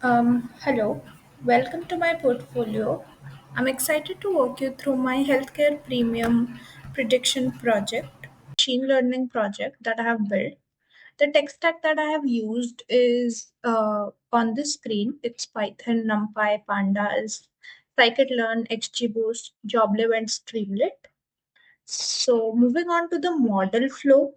Hello, welcome to my portfolio. I'm excited to walk you through my healthcare premium prediction project, machine learning project that I have built. The tech stack that I have used is on the screen. It's Python, NumPy, Pandas, Scikit-learn, XGBoost, JobLib, and Streamlit. So, moving on to the model flow,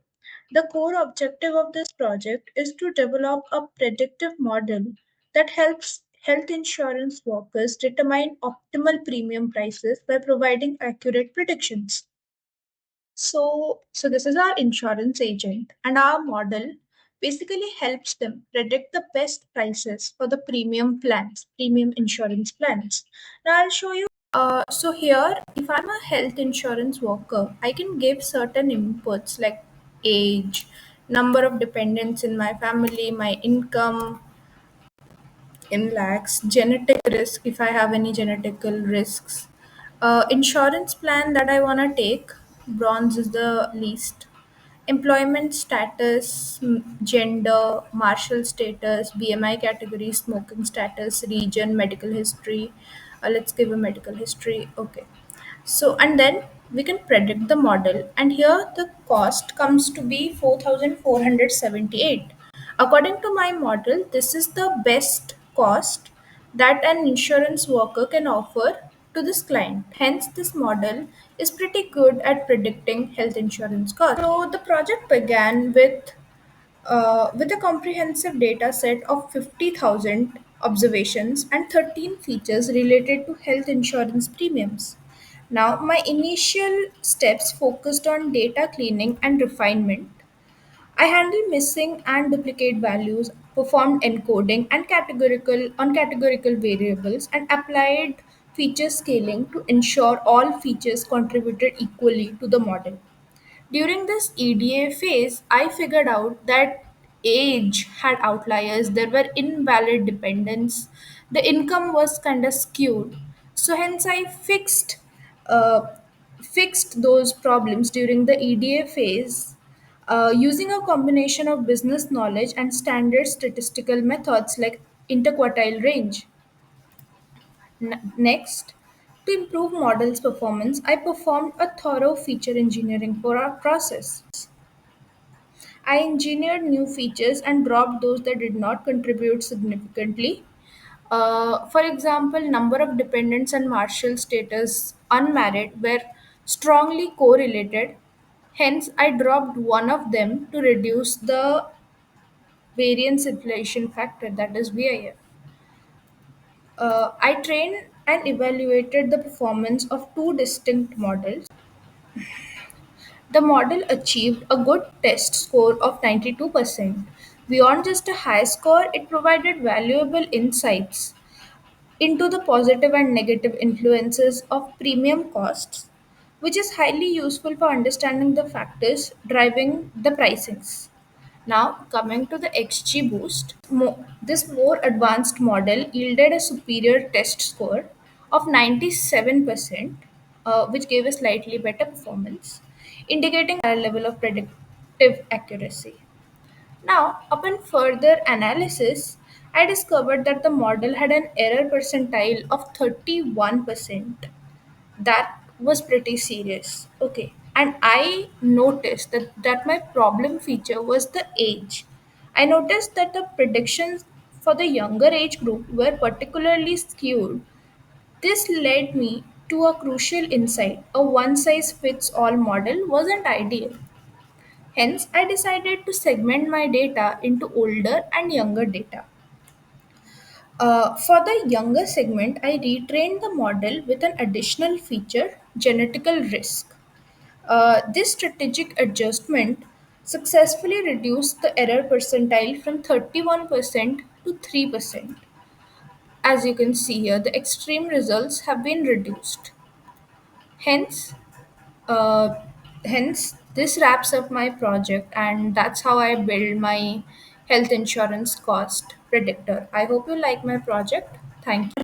the core objective of this project is to develop a predictive model that helps health insurance workers determine optimal premium prices by providing accurate predictions. So this is our insurance agent, and our model basically helps them predict the best prices for the premium plans, premium insurance plans. Now I'll show you. So here, if I'm a health insurance worker, I can give certain inputs like age, number of dependents in my family, my income, in lakhs, genetic risk if I have any genetical risks. Insurance plan that I want to take, bronze is the least. Employment status, gender, martial status, BMI category, smoking status, region, medical history. Let's give a medical history. Okay. So, and then we can predict the model, and here the cost comes to be 4,478. According to my model, this is the best cost that an insurance worker can offer to this client. Hence, this model is pretty good at predicting health insurance costs. So, the project began with a comprehensive data set of 50,000 observations and 13 features related to health insurance premiums. Now, my initial steps focused on data cleaning and refinement. I handled missing and duplicate values, performed encoding and categorical variables, and applied feature scaling to ensure all features contributed equally to the model. During this EDA phase, I figured out that age had outliers, there were invalid dependents, the income was kind of skewed. So hence I uh, fixed those problems during the EDA phase using a combination of business knowledge and standard statistical methods like interquartile range. Next, to improve model's performance, I performed a thorough feature engineering for our process. I engineered new features and dropped those that did not contribute significantly. For example, number of dependents and marital status unmarried were strongly correlated. Hence, I dropped one of them to reduce the variance inflation factor, that is VIF. I trained and evaluated the performance of two distinct models. The model achieved a good test score of 92%. Beyond just a high score, it provided valuable insights into the positive and negative influences of premium costs, which is highly useful for understanding the factors driving the pricings. Now, coming to the XGBoost, this more advanced model yielded a superior test score of 97%, which gave a slightly better performance, indicating a higher level of predictive accuracy. Now, upon further analysis, I discovered that the model had an error percentile of 31%. That was pretty serious. Okay. And I noticed that my problem feature was the age. I noticed that the predictions for the younger age group were particularly skewed. This led me to a crucial insight. A one size fits all model wasn't ideal. Hence, I decided to segment my data into older and younger data. For the younger segment, I retrained the model with an additional feature, genetical risk. This strategic adjustment successfully reduced the error percentile from 31% to 3%. As you can see here, the extreme results have been reduced. Hence, uh, hence, this wraps up my project, and that's how I build my health insurance cost predictor. I hope you like my project. Thank you.